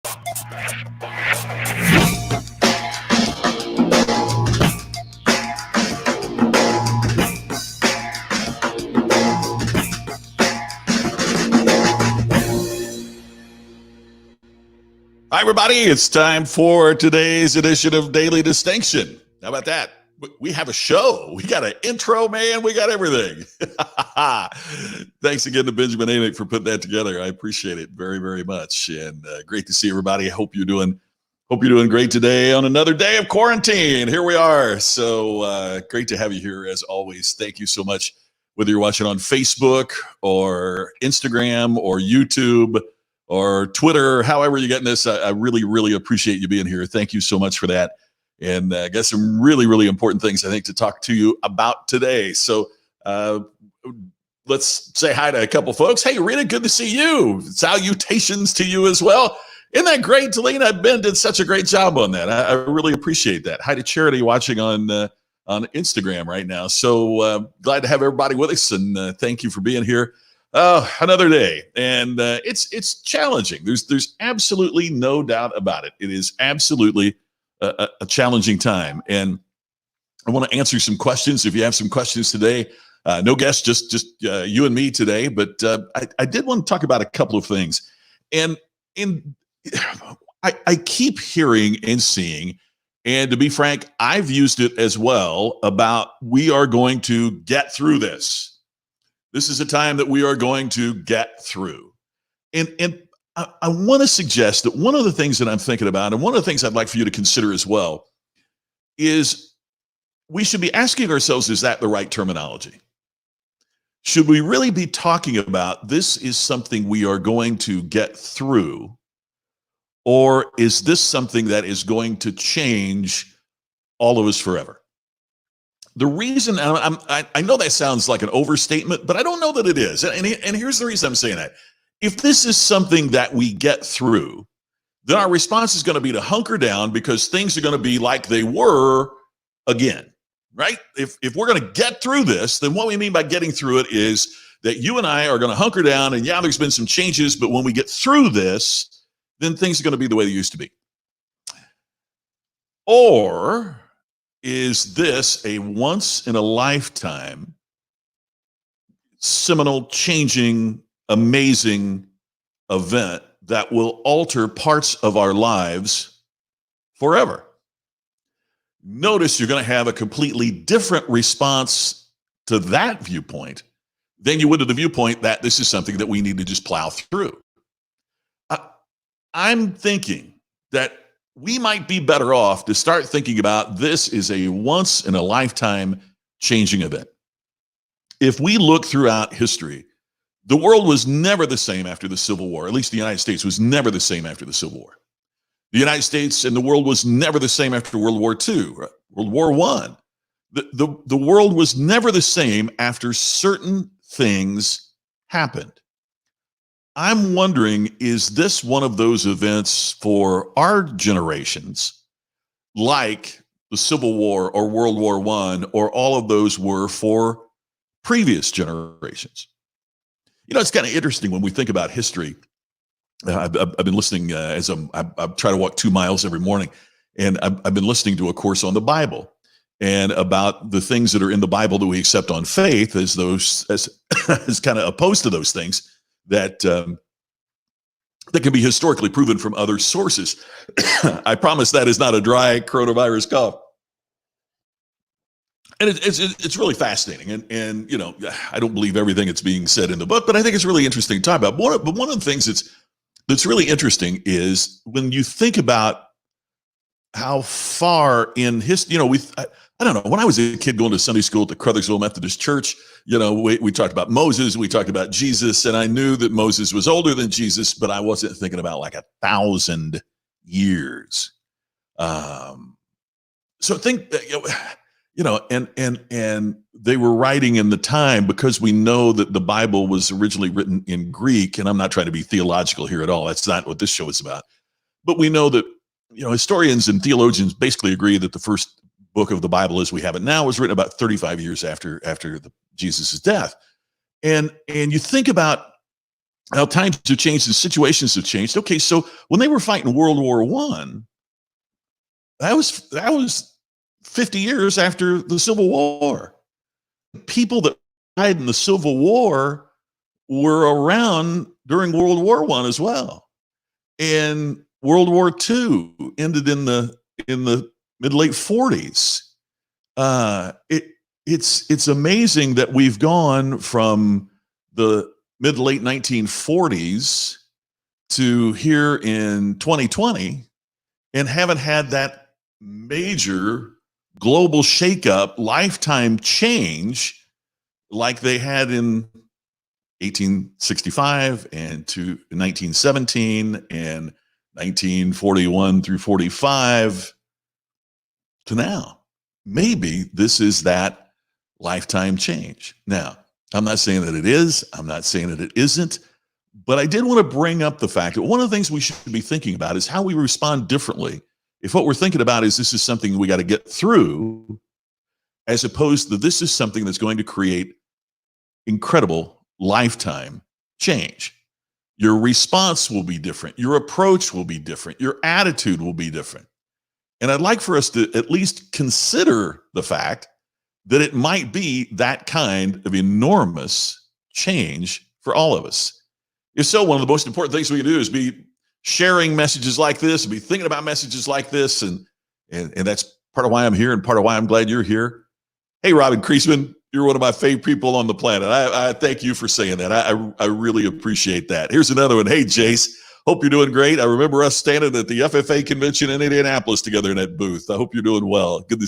Hi, everybody. It's time for today's edition of Daily Distinction. How about that? We have a show. We got an intro, man. We got everything. Thanks again to Benjamin Amick for putting that together. I appreciate it very, very much. And great to see everybody. I hope you're doing great today on another day of quarantine. Here we are. So great to have you here as always. Thank you so much. Whether you're watching on Facebook or Instagram or YouTube or Twitter, however you're getting this, I really, really appreciate you being here. Thank you so much for that. And I got some really, really important things, I think, to talk to you about today. So let's say hi to a couple folks. Hey, Rita, good to see you. Salutations to you as well. Isn't that great, Talina? Ben did such a great job on that. I really appreciate that. Hi to Charity watching on Instagram right now. So glad to have everybody with us, and thank you for being here. Another day, and it's challenging. There's absolutely no doubt about it. It is absolutely a challenging time, and I want to answer some questions. If you have some questions today, no guests, just you and me today. But I did want to talk about a couple of things, and I keep hearing and seeing, and to be frank, I've used it as well about we are going to get through this. This is a time that we are going to get through. And I want to suggest that one of the things that I'm thinking about, and one of the things I'd like for you to consider as well, is we should be asking ourselves, is that the right terminology? Should we really be talking about this is something we are going to get through, or is this something that is going to change all of us forever? The reason I know that sounds like an overstatement, but I don't know that it is. And here's the reason I'm saying that. If this is something that we get through, then our response is going to be to hunker down because things are going to be like they were again, right? If we're going to get through this, then what we mean by getting through it is that you and I are going to hunker down, and yeah, there's been some changes, but when we get through this, then things are going to be the way they used to be. Or is this a once in a lifetime, seminal, changing, amazing event that will alter parts of our lives forever? Notice you're going to have a completely different response to that viewpoint than you would to the viewpoint that this is something that we need to just plow through. I'm thinking that we might be better off to start thinking about this is a once in a lifetime changing event. If we look throughout history, the world was never the same after the Civil War. At least the United States was never the same after the Civil War. The United States and the world was never the same after World War II, right? World War I. The world was never the same after certain things happened. I'm wondering, is this one of those events for our generations, like the Civil War or World War I, or all of those were for previous generations? You know, it's kind of interesting when we think about history. I've been listening as I try to walk 2 miles every morning, and I've been listening to a course on the Bible and about the things that are in the Bible that we accept on faith as kind of opposed to those things that can be historically proven from other sources. I promise that is not a dry coronavirus cough. And it's really fascinating. And you know, I don't believe everything that's being said in the book, but I think it's really interesting to talk about. But one of the things that's really interesting is when you think about how far in history, you know, I don't know, when I was a kid going to Sunday school at the Crothersville Methodist Church, you know, we talked about Moses, we talked about Jesus, and I knew that Moses was older than Jesus, but I wasn't thinking about like 1,000 years. So think that, you know, and they were writing in the time, because we know that the Bible was originally written in Greek, and I'm not trying to be theological here at all. That's not what this show is about. But we know that, you know, historians and theologians basically agree that the first book of the Bible as we have it now was written about 35 years after Jesus' death. And you think about how times have changed and situations have changed. Okay, so when they were fighting World War One, that was 50 years after the Civil War. People that died in the Civil War were around during World War One as well. And World War II ended in the mid late 40s. It's amazing that we've gone from the mid late 1940s to here in 2020 and haven't had that major global shakeup, lifetime change like they had in 1865 and to 1917 and 1941 through 45 to now. Maybe this is that lifetime change. Now, I'm not saying that it is, I'm not saying that it isn't, but I did want to bring up the fact that one of the things we should be thinking about is how we respond differently. If what we're thinking about is this is something we got to get through, as opposed to this is something that's going to create incredible lifetime change. Your response will be different. Your approach will be different. Your attitude will be different. And I'd like for us to at least consider the fact that it might be that kind of enormous change for all of us. If so, one of the most important things we can do is be sharing messages like this, and be thinking about messages like this. And that's part of why I'm here and part of why I'm glad you're here. Hey, Robin Kreisman, you're one of my favorite people on the planet. I thank you for saying that. I really appreciate that. Here's another one. Hey, Jace, hope you're doing great. I remember us standing at the FFA convention in Indianapolis together in that booth. I hope you're doing well. Good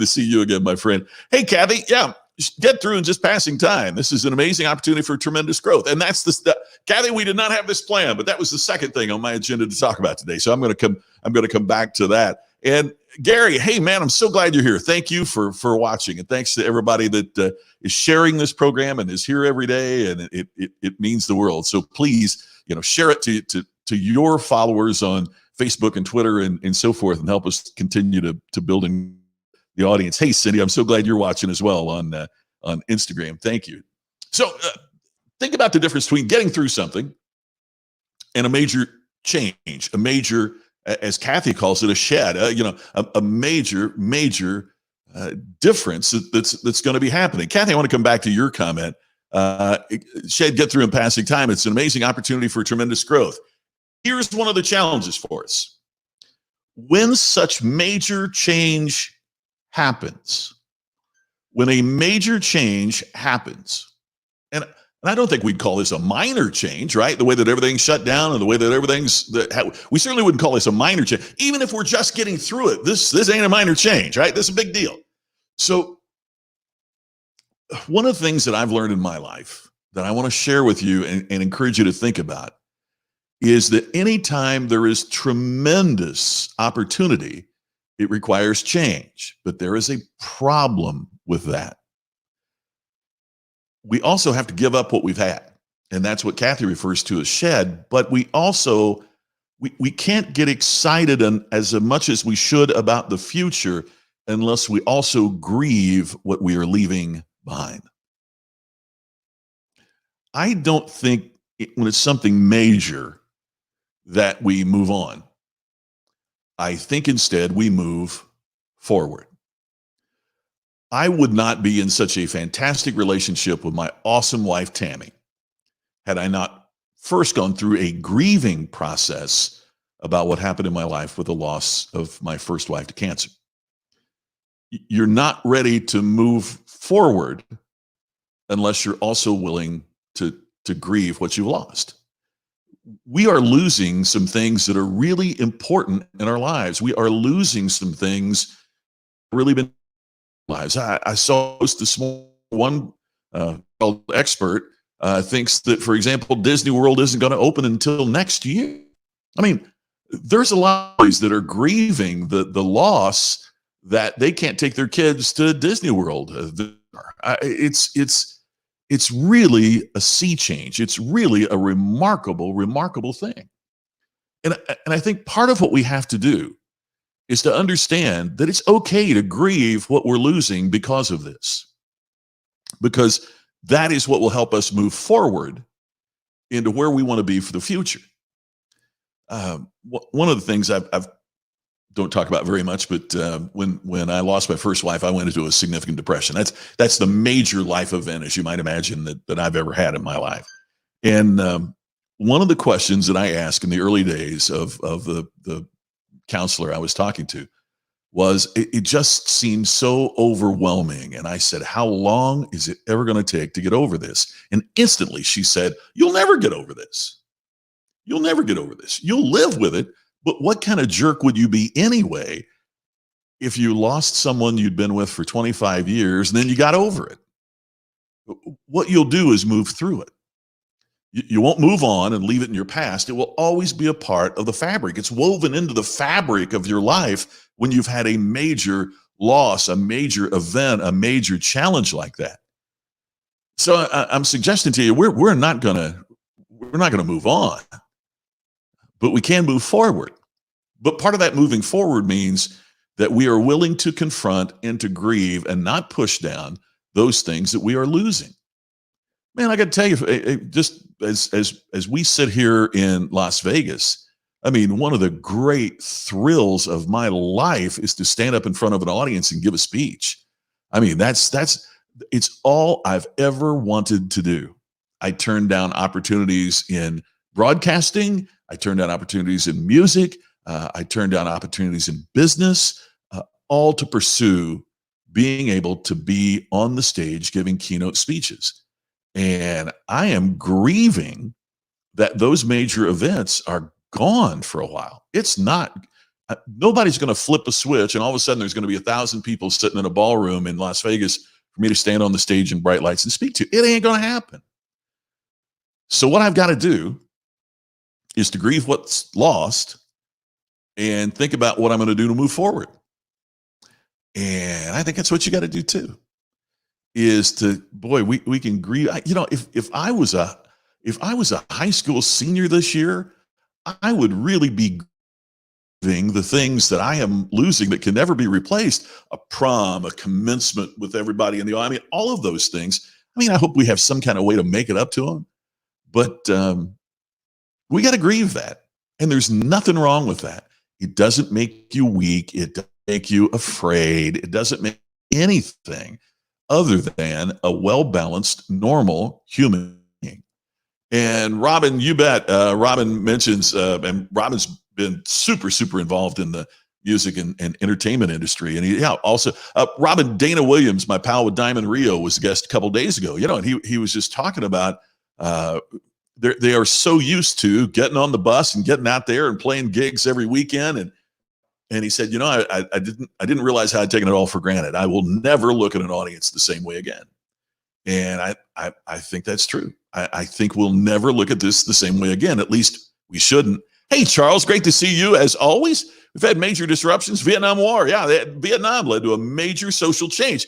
to see you again, my friend. Hey, Kathy, yeah, get through in just passing time. This is an amazing opportunity for tremendous growth. And that's Kathy, we did not have this plan, but that was the second thing on my agenda to talk about today. So I'm going to come back to that. And Gary, hey man, I'm so glad you're here. Thank you for watching, and thanks to everybody that is sharing this program and is here every day, and it means the world. So please, share it to your followers on Facebook and Twitter and so forth, and help us continue to building the audience. Hey Cindy, I'm so glad you're watching as well on Instagram. Thank you. So think about the difference between getting through something and a major change, a major, as Kathy calls it, a shed, a major difference that's going to be happening. Kathy, I want to come back to your comment. Shed, get through in passing time. It's an amazing opportunity for tremendous growth. Here's one of the challenges for us. When such major change happens, when a major change happens, and I don't think we'd call this a minor change, right? The way that everything's shut down and the way that we certainly wouldn't call this a minor change. Even if we're just getting through it, this ain't a minor change, right? This is a big deal. So one of the things that I've learned in my life that I want to share with you and encourage you to think about is that anytime there is tremendous opportunity, it requires change, but there is a problem with that. We also have to give up what we've had. And that's what Kathy refers to as shed. But we also, we can't get excited as much as we should about the future unless we also grieve what we are leaving behind. I don't think when it's something major that we move on. I think instead we move forward. I would not be in such a fantastic relationship with my awesome wife, Tammy, had I not first gone through a grieving process about what happened in my life with the loss of my first wife to cancer. You're not ready to move forward unless you're also willing to grieve what you lost. We are losing some things that are really important in our lives. We are losing some things really been lives. I saw this morning, one expert thinks that, for example, Disney World isn't going to open until next year. I mean, there's a lot of families that are grieving the loss that they can't take their kids to Disney World. It's really a sea change. It's really a remarkable thing. And I think part of what we have to do is to understand that it's okay to grieve what we're losing because of this, because that is what will help us move forward into where we want to be for the future. One of the things I've don't talk about very much, but when I lost my first wife, I went into a significant depression. That's the major life event, as you might imagine, that I've ever had in my life. And one of the questions that I asked in the early days of the counselor I was talking to was, it just seemed so overwhelming. And I said, how long is it ever going to take to get over this? And instantly she said, you'll never get over this. You'll never get over this. You'll live with it. But what kind of jerk would you be anyway if you lost someone you'd been with for 25 years and then you got over it? What you'll do is move through it. You won't move on and leave it in your past. It will always be a part of the fabric. It's woven into the fabric of your life when you've had a major loss, a major event, a major challenge like that. So I'm suggesting to you, we're not gonna move on, but we can move forward. But part of that moving forward means that we are willing to confront and to grieve and not push down those things that we are losing. Man, I got to tell you, just as we sit here in Las Vegas, I mean, one of the great thrills of my life is to stand up in front of an audience and give a speech. I mean, it's all I've ever wanted to do. I turned down opportunities in broadcasting. I turned down opportunities in music. I turned down opportunities in business, all to pursue being able to be on the stage giving keynote speeches. And I am grieving that those major events are gone for a while. It's not, nobody's going to flip a switch and all of a sudden there's going to be 1,000 people sitting in a ballroom in Las Vegas for me to stand on the stage in bright lights and speak to. It ain't going to happen. So what I've got to do is to grieve what's lost and think about what I'm going to do to move forward. And I think that's what you got to do too, is to, boy, we can grieve. If I was a high school senior this year, I would really be grieving the things that I am losing that can never be replaced. A prom, a commencement with everybody in the, I mean, all of those things. I mean, I hope we have some kind of way to make it up to them, but we got to grieve that. And there's nothing wrong with that. It doesn't make you weak. It doesn't make you afraid. It doesn't make anything other than a well-balanced, normal human being. And Robin, you bet. Robin mentions, and Robin's been super, super involved in the music and entertainment industry. And also, Robin, Dana Williams, my pal with Diamond Rio, was a guest a couple days ago. And he was just talking about, they are so used to getting on the bus and getting out there and playing gigs every weekend. And he said, I didn't realize how I'd taken it all for granted. I will never look at an audience the same way again. And I think that's true. I think we'll never look at this the same way again. At least we shouldn't. Hey, Charles, great to see you as always. We've had major disruptions. Vietnam War. Yeah, Vietnam led to a major social change.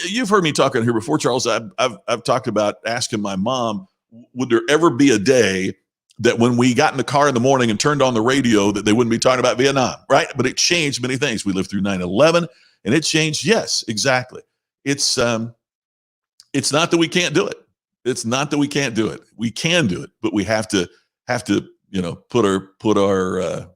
You've heard me talk on here before, Charles. I've talked about asking my mom, would there ever be a day that when we got in the car in the morning and turned on the radio that they wouldn't be talking about Vietnam, right? But it changed many things. We lived through 9/11 and it changed. Yes, exactly. It's not that we can't do it. It's not that we can't do it. We can do it, but we have to, put our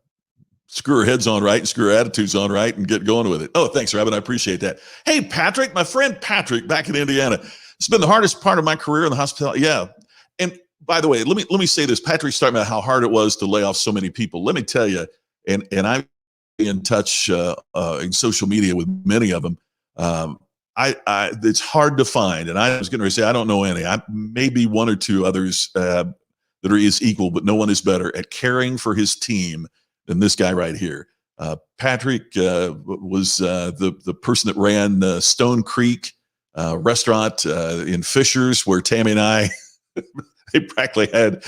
screw our heads on right and screw our attitudes on right and get going with it. Oh, thanks, Robin. I appreciate that. Hey, Patrick, my friend Patrick back in Indiana. It's been the hardest part of my career in the hospitality. Yeah. And by the way, let me say this. Patrick's talking about how hard it was to lay off so many people. Let me tell you, and I'm in touch in social media with many of them. It's hard to find, and I was going to say I don't know any. Maybe one or two others that are as equal, but no one is better at caring for his team than this guy right here. Patrick was the person that ran Stone Creek restaurant in Fishers, where Tammy and I. They practically had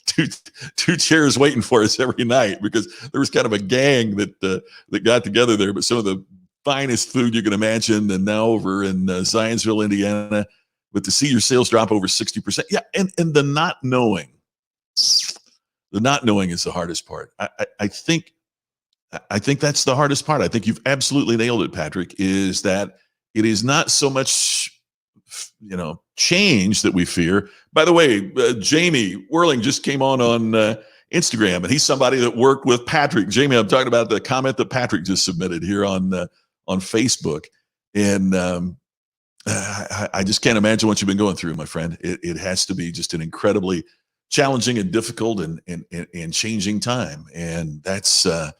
two chairs waiting for us every night because there was kind of a gang that got together there. But some of the finest food you can imagine, and now over in Zionsville, Indiana, but to see your sales drop over 60%. Yeah, and the not knowing is the hardest part. I think that's the hardest part. I think you've absolutely nailed it, Patrick. Is that it is not so much change that we fear. By the way, Jamie Whirling just came on Instagram, and he's somebody that worked with Patrick. Jamie, I'm talking about the comment that Patrick just submitted here on Facebook, and I just can't imagine what you've been going through, my friend. It has to be just an incredibly challenging and difficult and changing time, and that's one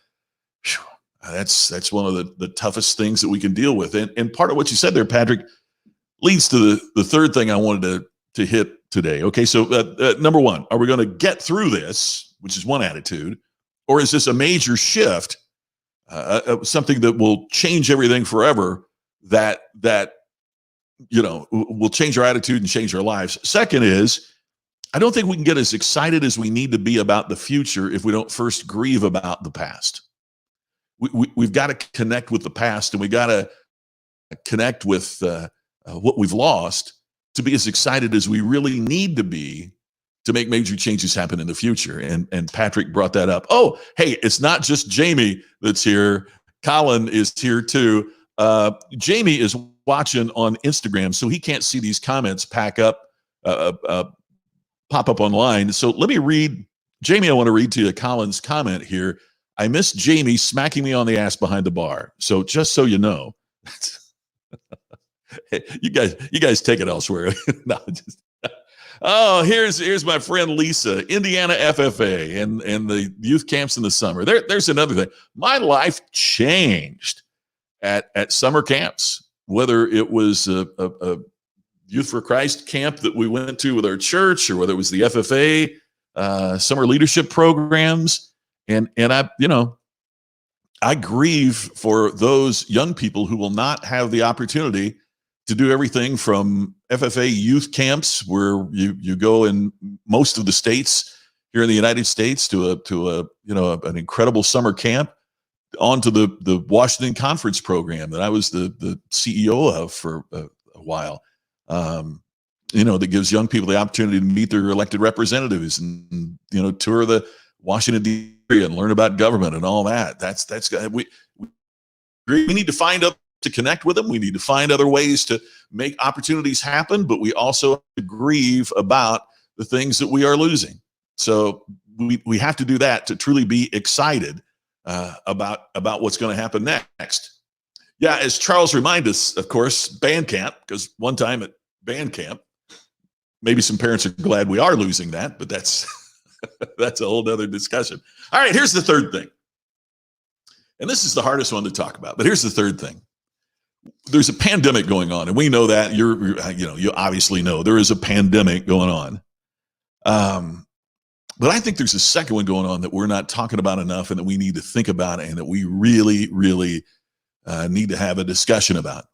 of the toughest things that we can deal with. And part of what you said there, Patrick, leads to the third thing I wanted to hit today. Okay, so number one, are we going to get through this, which is one attitude, or is this a major shift, something that will change everything forever, that will change our attitude and change our lives? Second is, I don't think we can get as excited as we need to be about the future if we don't first grieve about the past. We've got to connect with the past, and we got to connect with what we've lost to be as excited as we really need to be to make major changes happen in the future. And Patrick brought that up. Oh, hey, it's not just Jamie that's here. Colin is here too. Jamie is watching on Instagram, so he can't see these comments pop up online. So let me read, Jamie, I want to read to you Colin's comment here. I miss Jamie smacking me on the ass behind the bar. So just so you know, you guys take it elsewhere. No, here's my friend Lisa, Indiana FFA and the youth camps in the summer. There's another thing. My life changed at summer camps, whether it was a Youth for Christ camp that we went to with our church, or whether it was the FFA summer leadership programs. And I grieve for those young people who will not have the opportunity to do everything from FFA youth camps, where you go in most of the states here in the United States to an incredible summer camp, onto the Washington Conference program that I was the CEO of for a while. That gives young people the opportunity to meet their elected representatives and tour the Washington D.C. and learn about government and all that. We need to find up to connect with them. We need to find other ways to make opportunities happen, but we also have to grieve about the things that we are losing. So we have to do that to truly be excited about what's going to happen next. Yeah, as Charles reminded us, of course, band camp, because one time at band camp, maybe some parents are glad we are losing that, but that's that's a whole other discussion. All right, here's the third thing. And this is the hardest one to talk about, but here's the third thing. There's a pandemic going on, and we know that. You obviously know there is a pandemic going on. But I think there's a second one going on that we're not talking about enough, and that we need to think about, and that we really, really need to have a discussion about.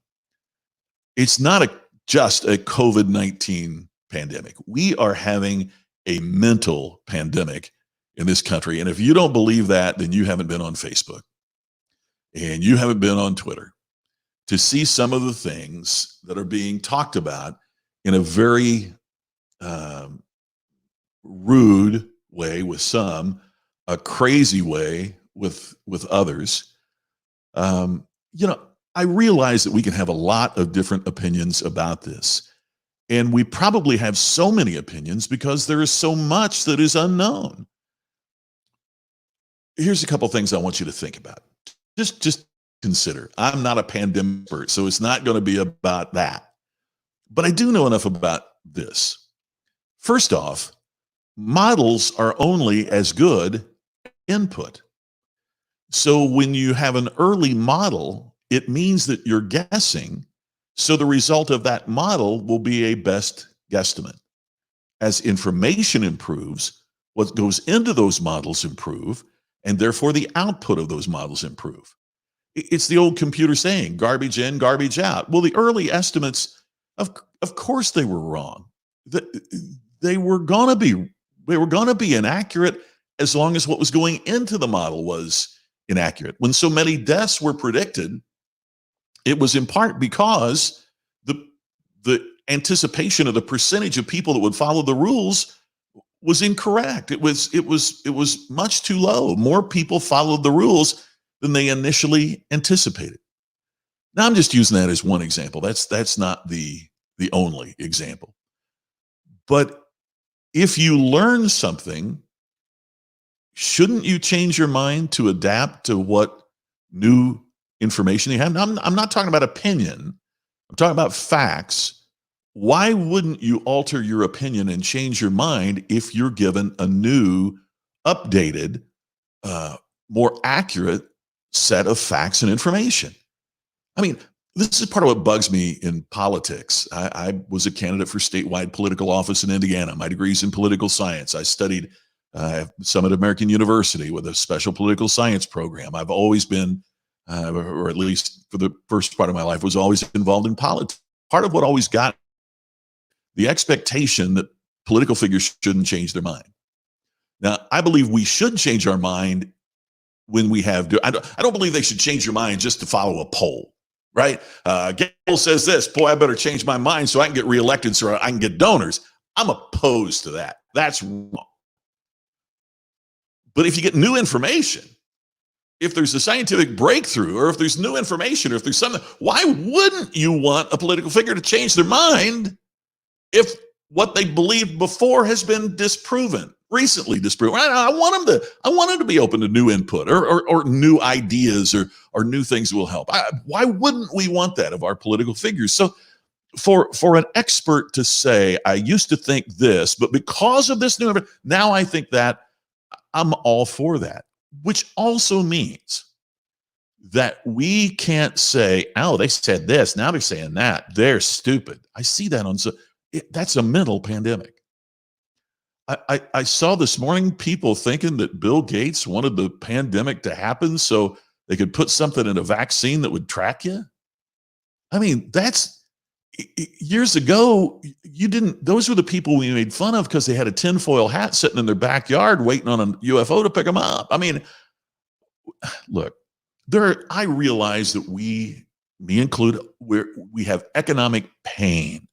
It's not just a COVID-19 pandemic. We are having a mental pandemic in this country. And if you don't believe that, then you haven't been on Facebook and you haven't been on Twitter to see some of the things that are being talked about in a very rude way with some, a crazy way with others. I realize that we can have a lot of different opinions about this. And we probably have so many opinions because there is so much that is unknown. Here's a couple things I want you to think about. Just consider. I'm not a pandemic expert, so it's not going to be about that. But I do know enough about this. First off, models are only as good input. So when you have an early model, it means that you're guessing. So the result of that model will be a best guesstimate. As information improves, what goes into those models improve, and therefore the output of those models improve. It's the old computer saying, garbage in, garbage out. Well, the early estimates, of course they were wrong. They were going to be inaccurate as long as what was going into the model was inaccurate. When so many deaths were predicted, it was in part because the anticipation of the percentage of people that would follow the rules was incorrect. It was much too low. More people followed the rules than they initially anticipated. Now I'm just using that as one example. That's not the the only example. But if you learn something, shouldn't you change your mind to adapt to what new information you have? Now, I'm not talking about opinion. I'm talking about facts. Why wouldn't you alter your opinion and change your mind if you're given a new, updated, more accurate set of facts and information? I mean, this is part of what bugs me in politics. I was a candidate for statewide political office in Indiana. My degree's in political science. I studied some at American University with a special political science program. I've always been, or at least for the first part of my life, was always involved in politics. Part of what always got the expectation that political figures shouldn't change their mind. Now, I believe we should change our mind when we have. I don't believe they should change your mind just to follow a poll, right? Gail says this. Boy, I better change my mind so I can get reelected, so I can get donors. I'm opposed to that. That's wrong. But if you get new information, if there's a scientific breakthrough, or if there's new information, or if there's something, why wouldn't you want a political figure to change their mind if what they believed before has been disproven, recently disproven? I want them to be open to new input, or new ideas, or new things that will help. Why wouldn't we want that of our political figures? So for an expert to say, I used to think this, but because of this new, now I think that, I'm all for that, which also means that we can't say, oh, they said this, now they're saying that. They're stupid. I see that that's a mental pandemic. I saw this morning people thinking that Bill Gates wanted the pandemic to happen so they could put something in a vaccine that would track you. I mean, years ago, those were the people we made fun of because they had a tinfoil hat sitting in their backyard waiting on a UFO to pick them up. I mean, look, I realize that me included, we have economic pain,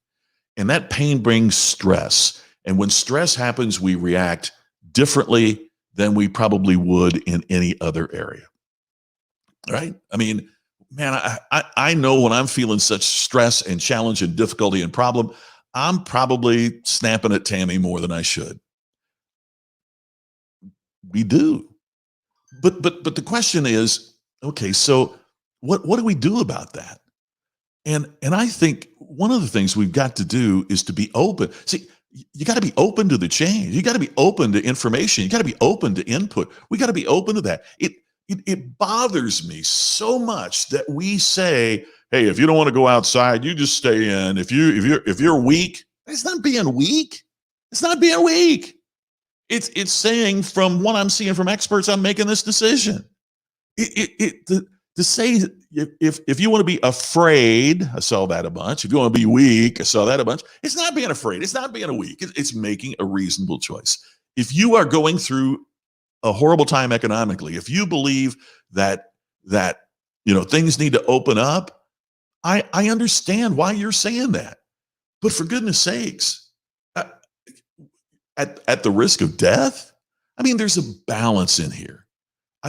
and that pain brings stress. And when stress happens, we react differently than we probably would in any other area. Right? I mean, man, I know when I'm feeling such stress and challenge and difficulty and problem, I'm probably snapping at Tammy more than I should. We do. But the question is, okay, so what do we do about that? And I think one of the things we've got to do is to be open. See, you got to be open to the change. You got to be open to information. You got to be open to input. We got to be open to that. It bothers me so much that we say, hey, if you don't want to go outside, you just stay in. If you're weak, it's not being weak. It's not being weak. It's saying, from what I'm seeing from experts, I'm making this decision. To say, if you want to be afraid, I saw that a bunch. If you want to be weak, I saw that a bunch. It's not being afraid. It's not being weak. It's making a reasonable choice. If you are going through a horrible time economically, if you believe that things need to open up, I understand why you're saying that. But for goodness sakes, at the risk of death, I mean, there's a balance in here.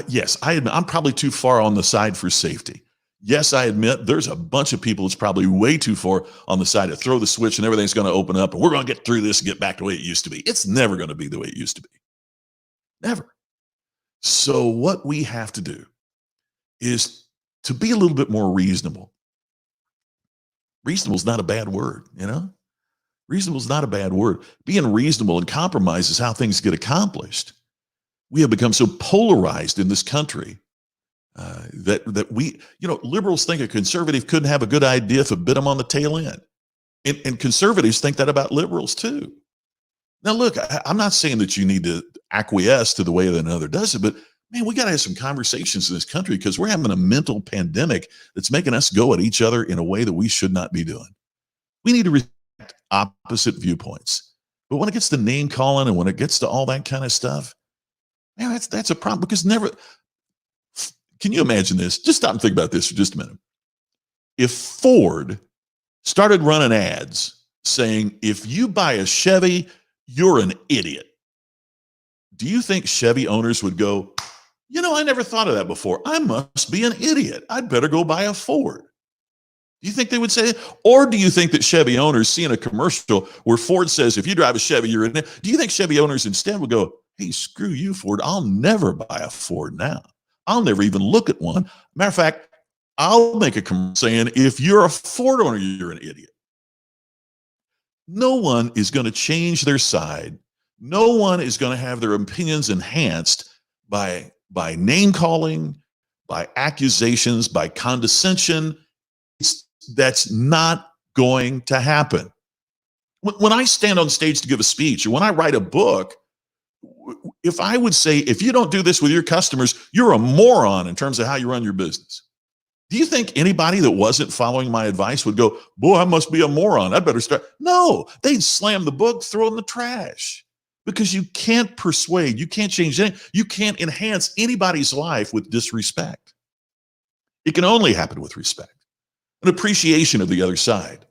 Yes, I'm probably too far on the side for safety. Yes, I admit there's a bunch of people that's probably way too far on the side to throw the switch and everything's going to open up and we're going to get through this and get back to the way it used to be. It's never going to be the way it used to be. Never. So what we have to do is to be a little bit more reasonable. Reasonable is not a bad word, Reasonable is not a bad word. Being reasonable and compromise is how things get accomplished. We have become so polarized in this country that we, liberals think a conservative couldn't have a good idea if it bit them on the tail end. And conservatives think that about liberals too. Now, look, I'm not saying that you need to acquiesce to the way that another does it, but man, we got to have some conversations in this country because we're having a mental pandemic that's making us go at each other in a way that we should not be doing. We need to respect opposite viewpoints. But when it gets to name calling and when it gets to all that kind of stuff, man, that's a problem because can you imagine this? Just stop and think about this for just a minute. If Ford started running ads saying, if you buy a Chevy, you're an idiot. Do you think Chevy owners would go, I never thought of that before. I must be an idiot. I'd better go buy a Ford. Do you think they would say that? Or do you think that Chevy owners seeing a commercial where Ford says, if you drive a Chevy, you're in it? Do you think Chevy owners instead would go, hey, screw you, Ford. I'll never buy a Ford now. I'll never even look at one. Matter of fact, I'll make a commercial saying, if you're a Ford owner, you're an idiot. No one is going to change their side. No one is going to have their opinions enhanced by name calling, by accusations, by condescension. That's not going to happen. When I stand on stage to give a speech or when I write a book, if I would say, if you don't do this with your customers, you're a moron in terms of how you run your business. Do you think anybody that wasn't following my advice would go, boy, I must be a moron. I better start. No, they'd slam the book, throw it in the trash, because you can't persuade. You can't change anything. You can't enhance anybody's life with disrespect. It can only happen with respect, an appreciation of the other side,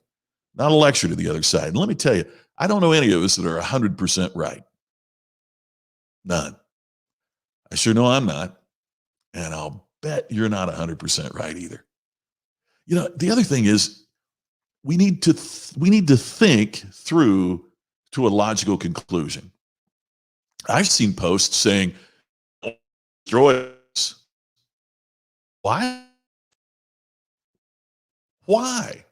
not a lecture to the other side. And let me tell you, I don't know any of us that are 100% right. None. I sure know I'm not. And I'll bet you're not 100% right either. You know, the other thing is we need to think through to a logical conclusion. I've seen posts saying, destroy us. Why? Why?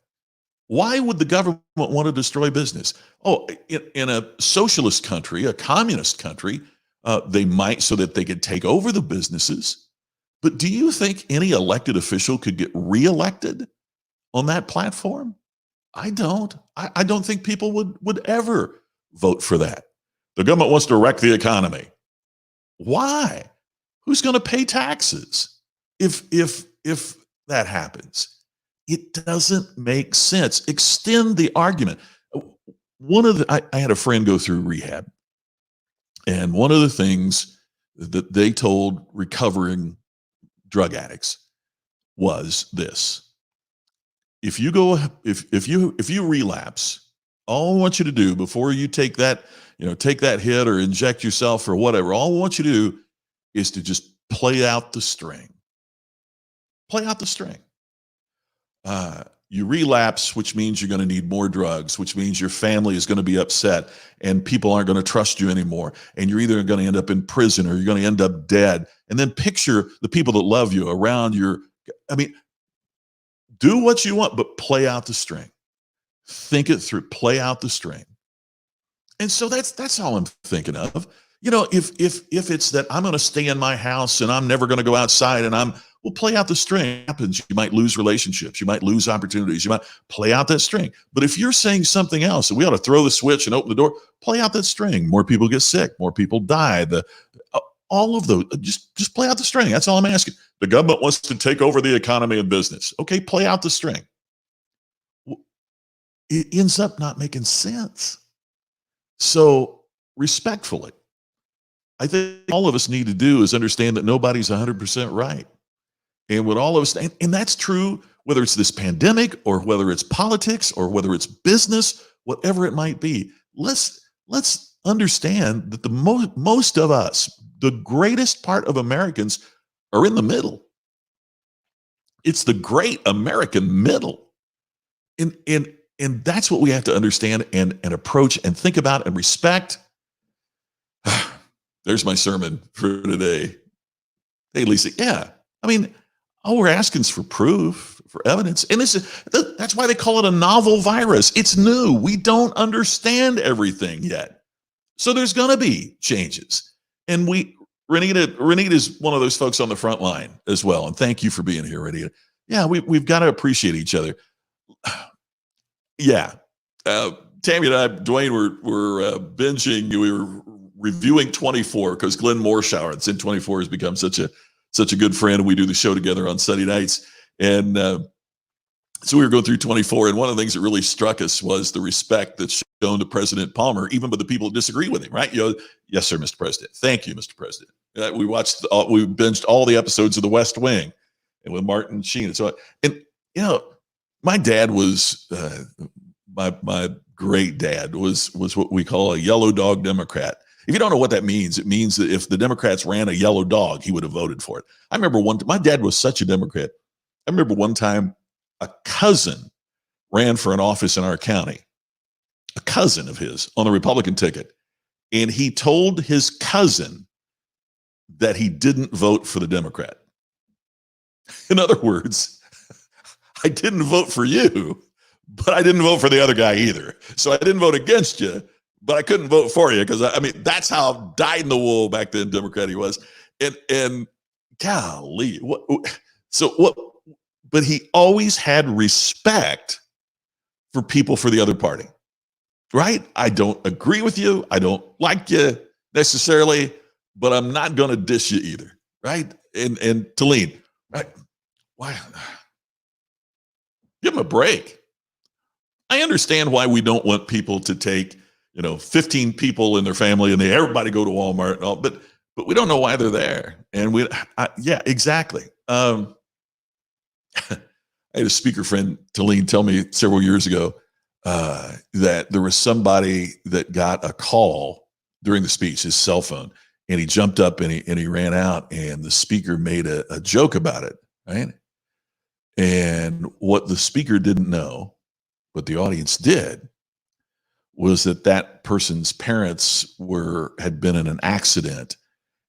Why would the government want to destroy business? Oh, in a socialist country, a communist country, they might, so that they could take over the businesses. But do you think any elected official could get reelected on that platform? I don't. I don't think people would ever vote for that. The government wants to wreck the economy. Why? Who's going to pay taxes if that happens? It doesn't make sense. Extend the argument. I had a friend go through rehab, and one of the things that they told recovering drug addicts was this: if you relapse, all I want you to do before you take that hit or inject yourself or whatever, all I want you to do is to just play out the string. Play out the string. You relapse, which means you're going to need more drugs, which means your family is going to be upset and people aren't going to trust you anymore. And you're either going to end up in prison or you're going to end up dead. And then picture the people that love you around do what you want, but play out the string. Think it through, play out the string. And so that's all I'm thinking of. You know, if it's that I'm going to stay in my house and I'm never going to go outside and we'll play out the string. It happens. You might lose relationships. You might lose opportunities. You might play out that string. But if you're saying something else, and we ought to throw the switch and open the door, play out that string. More people get sick. More people die. All of those, just play out the string. That's all I'm asking. The government wants to take over the economy and business. Okay, play out the string. It ends up not making sense. So respectfully, I think all of us need to do is understand that nobody's 100% right. And what all of us, and that's true, whether it's this pandemic or whether it's politics or whether it's business, whatever it might be. Let's understand that the most of us, the greatest part of Americans, are in the middle. It's the great American middle. And that's what we have to understand and approach and think about and respect. There's my sermon for today. Hey, Lisa, yeah. I mean, all we're asking is for proof, for evidence. And that's why they call it a novel virus. It's new. We don't understand everything yet. So there's going to be changes. And Renita is one of those folks on the front line as well. And thank you for being here, Renita. Yeah, we've got to appreciate each other. Yeah. Tammy and I, Dwayne, were binging. We were reviewing 24 because Glenn Morshower, that's in 24, has become such a good friend. We do the show together on Sunday nights. And so we were going through 24. And one of the things that really struck us was the respect that's shown to President Palmer, even by the people who disagree with him, right? Yes, sir, Mr. President. Thank you, Mr. President. We binged all the episodes of The West Wing and with Martin Sheen. And so, my dad was, my great dad was what we call a yellow dog Democrat. If you don't know what that means, it means that if the Democrats ran a yellow dog, he would have voted for it. I remember my dad was such a Democrat. I remember one time a cousin ran for an office in our county, a cousin of his on the Republican ticket. And he told his cousin that he didn't vote for the Democrat. In other words, I didn't vote for you, but I didn't vote for the other guy either. So I didn't vote against you, but I couldn't vote for you because I mean that's how dyed in the wool back then Democrat he was. And golly, what? But he always had respect for people for the other party, right? I don't agree with you. I don't like you necessarily, but I'm not going to dish you either, right? And Talene, right? Why? Give him a break. I understand why we don't want people to take, 15 people in their family and everybody go to Walmart and all, but we don't know why they're there. And yeah, exactly. I had a speaker friend, Talene, tell me several years ago that there was somebody that got a call during the speech, his cell phone, and he jumped up and he ran out, and the speaker made a joke about it, right? And what the speaker didn't know, what the audience did, was that person's parents had been in an accident,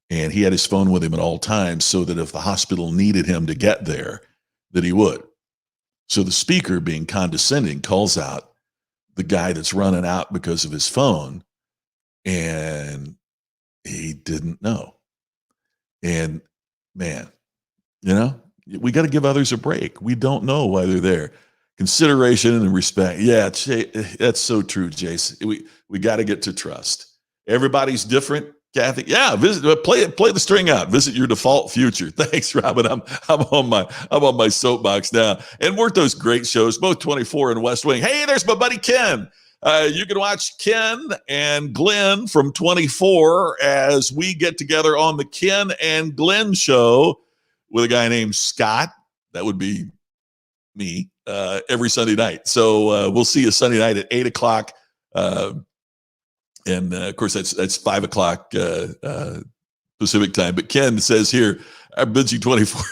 and he had his phone with him at all times so that if the hospital needed him to get there, that he would. So the speaker, being condescending, calls out the guy that's running out because of his phone, and he didn't know. And man, we got to give others a break. We don't know why they're there. Consideration and respect. Yeah, that's so true, Jason. We got to get to trust. Everybody's different. Kathy, yeah, play the string out. Visit your default future. Thanks, Robin. I'm on my soapbox now. And weren't those great shows, both 24 and West Wing? Hey, there's my buddy Ken. You can watch Ken and Glenn from 24 as we get together on the Ken and Glenn show with a guy named Scott. That would be me every Sunday night. So we'll see you Sunday night at 8:00. And of course, that's 5 o'clock Pacific time. But Ken says here, I bid you 24.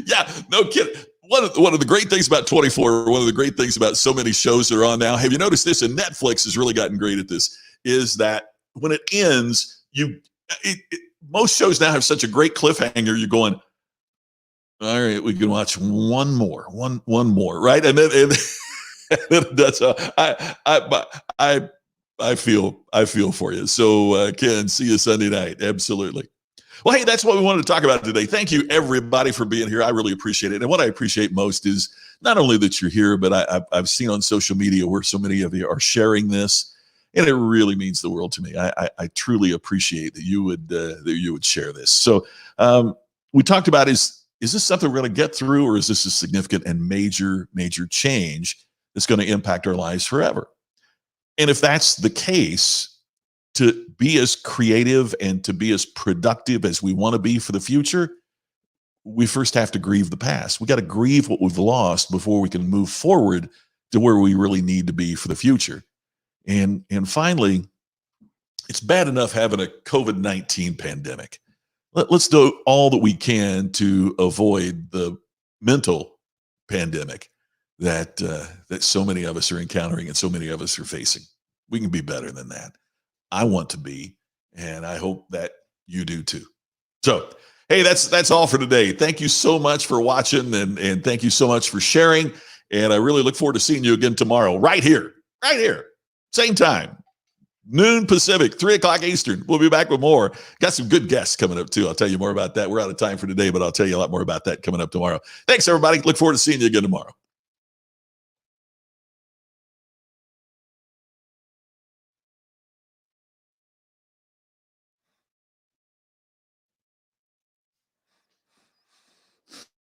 Yeah, no kidding. One of the great things about 24, one of the great things about so many shows that are on now, have you noticed this? And Netflix has really gotten great at this, is that when it ends, most shows now have such a great cliffhanger. You're going, all right, we can watch one more, right? And then that's I feel for you. So Ken, see you Sunday night. Absolutely. Well, hey, that's what we wanted to talk about today. Thank you, everybody, for being here. I really appreciate it. And what I appreciate most is not only that you're here, but I've seen on social media where so many of you are sharing this, and it really means the world to me. I truly appreciate that you would share this. So we talked about is this something we're going to get through, or is this a significant and major change that's going to impact our lives forever? And if that's the case, to be as creative and to be as productive as we want to be for the future, we first have to grieve the past. We got to grieve what we've lost before we can move forward to where we really need to be for the future. And finally, it's bad enough having a COVID-19 pandemic. Let's do all that we can to avoid the mental pandemic that so many of us are encountering and so many of us are facing. We can be better than that. I want to be, and I hope that you do too. So, hey, that's all for today. Thank you so much for watching, and thank you so much for sharing. And I really look forward to seeing you again tomorrow, right here, same time, noon Pacific, 3:00 Eastern. We'll be back with more. Got some good guests coming up too. I'll tell you more about that. We're out of time for today, but I'll tell you a lot more about that coming up tomorrow. Thanks, everybody. Look forward to seeing you again tomorrow.